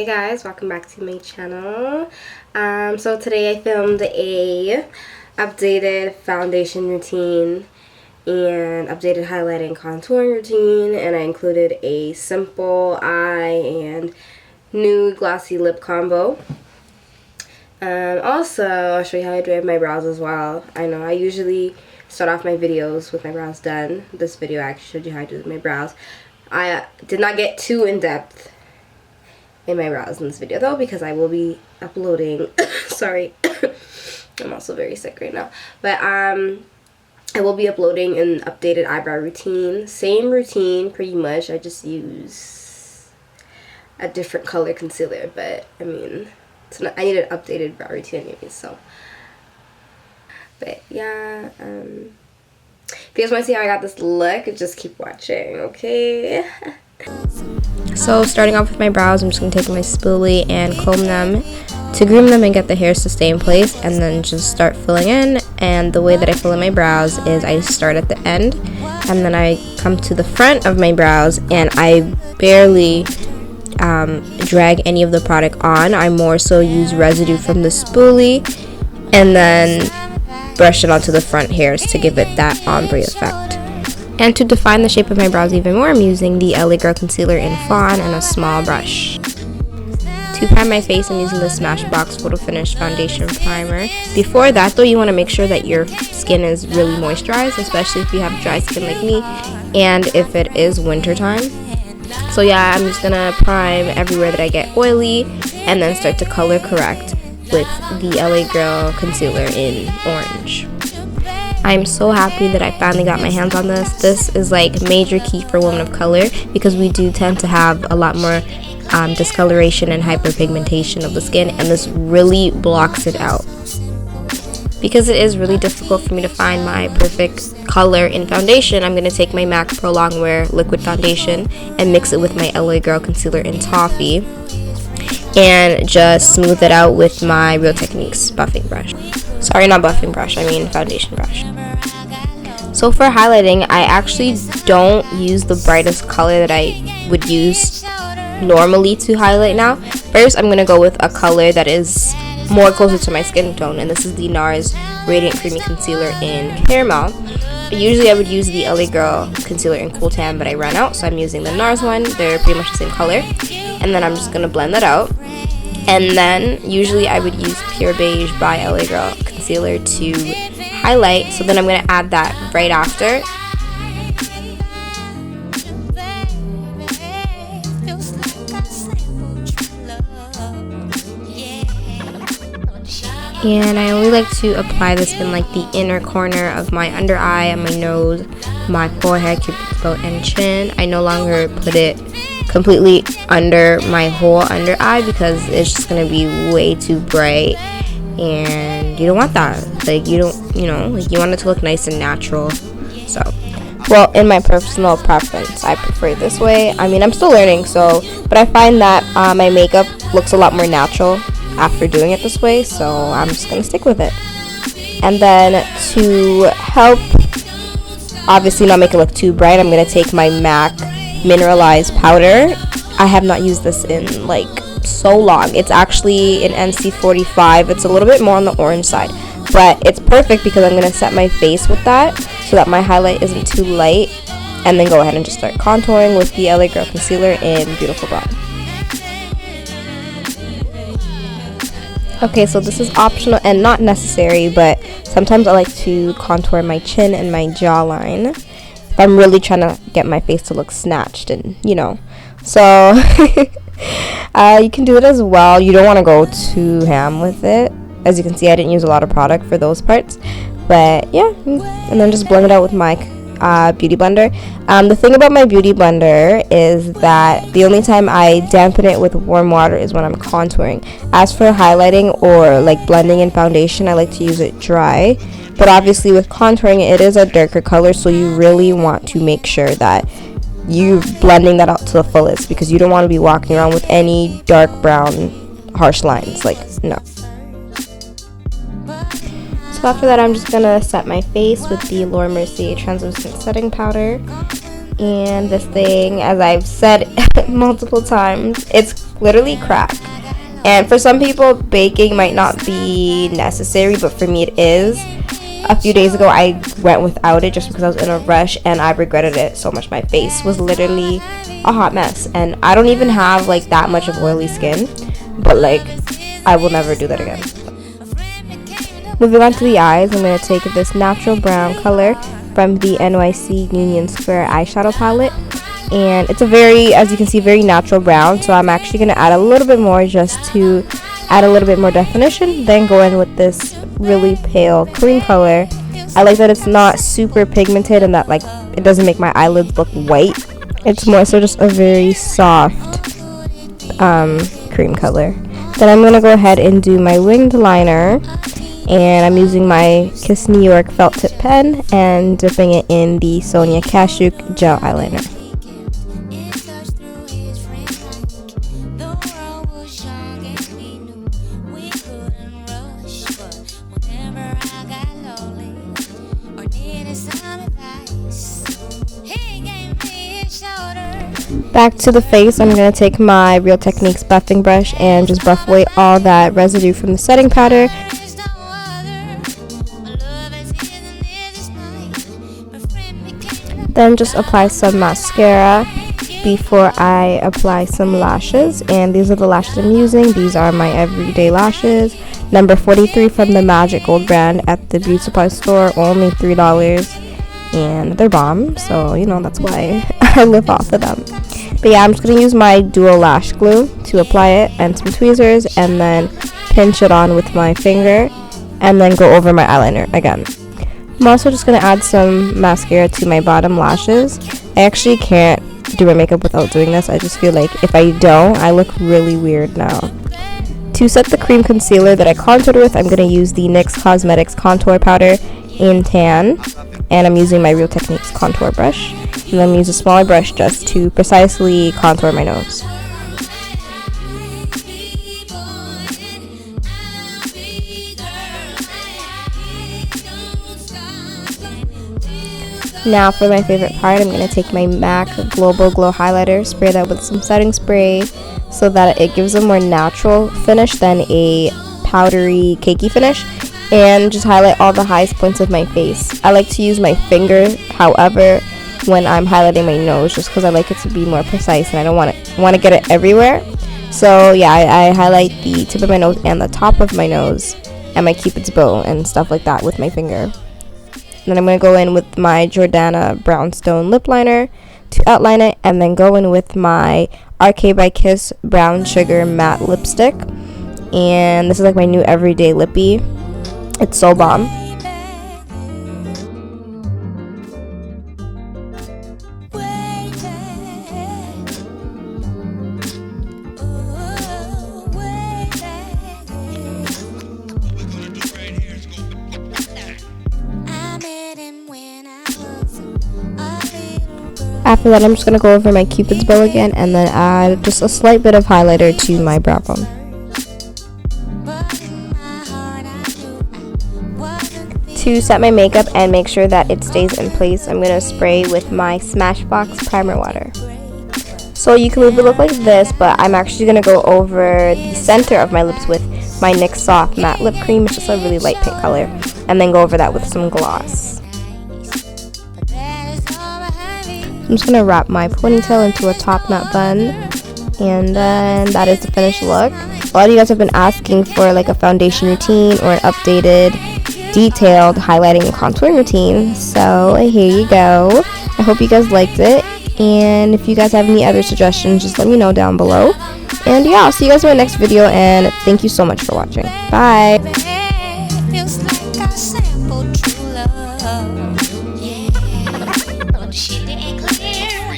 Hey guys, welcome back to my channel. So today I filmed a updated foundation routine and updated highlighting contouring routine, and I included a simple eye and nude glossy lip combo. Also, I'll show you how I do my brows as well. I know I usually start off my videos with my brows done. This video I actually showed you how I do my brows. I did not get too in-depth in my brows in this video though, because I will be uploading sorry I'm also very sick right now, but I will be uploading an updated eyebrow routine. Same routine pretty much, I just use a different color concealer, but I mean it's not, I need an updated brow routine anyway, so but yeah, if you guys want to see how I got this look, just keep watching, okay? So starting off with my brows, I'm just going to take my spoolie and comb them to groom them and get the hairs to stay in place, and then just start filling in. And the way that I fill in my brows is I start at the end and then I come to the front of my brows, and I barely drag any of the product on. I more so use residue from the spoolie and then brush it onto the front hairs to give it that ombre effect. And to define the shape of my brows even more, I'm using the LA Girl Concealer in Fawn and a small brush. To prime my face, I'm using the Smashbox Photo Finish Foundation Primer. Before that though, you want to make sure that your skin is really moisturized, especially if you have dry skin like me and if it is winter time. So yeah, I'm just going to prime everywhere that I get oily and then start to color correct with the LA Girl Concealer in Orange. I'm so happy that I finally got my hands on this. This is like major key for women of color, because we do tend to have a lot more discoloration and hyperpigmentation of the skin, and this really blocks it out. Because it is really difficult for me to find my perfect color in foundation, I'm going to take my MAC Pro Longwear liquid foundation and mix it with my LA Girl Concealer in Toffee and just smooth it out with my Real Techniques buffing brush. Sorry, not buffing brush, I mean foundation brush. So for highlighting, I actually don't use the brightest color that I would use normally to highlight now. First, I'm going to go with a color that is more closer to my skin tone, and this is the NARS Radiant Creamy Concealer in Caramel. Usually I would use the LA Girl Concealer in Cool Tan, but I ran out, so I'm using the NARS one. They're pretty much the same color. And then I'm just going to blend that out. And then usually I would use Pure Beige by LA Girl Concealer to highlight. So then I'm going to add that right after. And I only like to apply this in like the inner corner of my under eye and my nose, my forehead, cupid's bow, and chin. I no longer put it completely under my whole under eye because it's just gonna be way too bright, and you don't want that. Like you don't, like you want it to look nice and natural. So, well, in my personal preference, I prefer it this way. I mean, I'm still learning, but I find that my makeup looks a lot more natural after doing it this way, so I'm just gonna stick with it. And then to help obviously not make it look too bright, I'm gonna take my MAC mineralize powder. I have not used this in like so long. It's actually an NC45. It's a little bit more on the orange side, but it's perfect because I'm gonna set my face with that so that my highlight isn't too light, and then go ahead and just start contouring with the LA Girl Concealer in Beautiful Brown. Okay, so this is optional and not necessary, but sometimes I like to contour my chin and my jawline if I'm really trying to get my face to look snatched, and so you can do it as well. You don't want to go too ham with it. As you can see, I didn't use a lot of product for those parts, but yeah, and then just blend it out with my beauty blender. The thing about my beauty blender is that the only time I dampen it with warm water is when I'm contouring. As for highlighting or like blending in foundation, I like to use it dry, but obviously with contouring it is a darker color, so you really want to make sure that you're blending that out to the fullest, because you don't want to be walking around with any dark brown harsh lines. Like, no. So after that, I'm just going to set my face with the Mercier translucent setting powder. And this thing, as I've said multiple times, it's literally crack. And for some people, baking might not be necessary, but for me it is. A few days ago, I went without it just because I was in a rush, and I regretted it so much. My face was literally a hot mess, and I don't even have like that much of oily skin, but like I will never do that again. Moving on to the eyes, I'm going to take this natural brown color from the NYC Union Square eyeshadow palette, and it's a very, as you can see, very natural brown, so I'm actually going to add a little bit more just to add a little bit more definition, then go in with this really pale cream color. I like that it's not super pigmented and that like it doesn't make my eyelids look white. It's more so just a very soft cream color. Then I'm going to go ahead and do my winged liner, and I'm using my Kiss New York felt tip pen and dipping it in the Sonia Kashuk gel eyeliner. Back to the face, I'm going to take my Real Techniques buffing brush and just buff away all that residue from the setting powder. Then just apply some mascara before I apply some lashes, and these are the lashes I'm using. These are my everyday lashes, number 43 from the Magic Gold brand at the beauty supply store, only $3, and they're bomb, so you know that's why I live off of them. But yeah, I'm just going to use my dual lash glue to apply it and some tweezers, and then pinch it on with my finger and then go over my eyeliner again. I'm also just going to add some mascara to my bottom lashes. I actually can't do my makeup without doing this. I just feel like if I don't, I look really weird now. To set the cream concealer that I contoured with, I'm going to use the NYX Cosmetics contour powder in tan, and I'm using my Real Techniques contour brush, and then I'm use a smaller brush just to precisely contour my nose. Now for my favorite part, I'm going to take my MAC Global Glow highlighter, spray that with some setting spray so that it gives a more natural finish than a powdery cakey finish, and just highlight all the highest points of my face. I like to use my finger, however, when I'm highlighting my nose, just because I like it to be more precise and I don't want to get it everywhere. So yeah, I highlight the tip of my nose and the top of my nose and my cupid's bow and stuff like that with my finger. Then I'm going to go in with my Jordana Brownstone lip liner to outline it, and then go in with my RK by Kiss Brown Sugar Matte Lipstick. And this is like my new everyday lippy. It's so bomb. After that, I'm just going to go over my cupid's bow again and then add just a slight bit of highlighter to my brow bone. To set my makeup and make sure that it stays in place, I'm going to spray with my Smashbox primer water. So you can leave it look like this, but I'm actually going to go over the center of my lips with my NYX Soft Matte Lip Cream. It's just a really light pink color, and then go over that with some gloss. I'm just going to wrap my ponytail into a topknot bun, and then that is the finished look. A lot of you guys have been asking for like a foundation routine or an updated, detailed highlighting and contouring routine, so here you go. I hope you guys liked it, and if you guys have any other suggestions, just let me know down below. And yeah, I'll see you guys in my next video, and thank you so much for watching. Bye!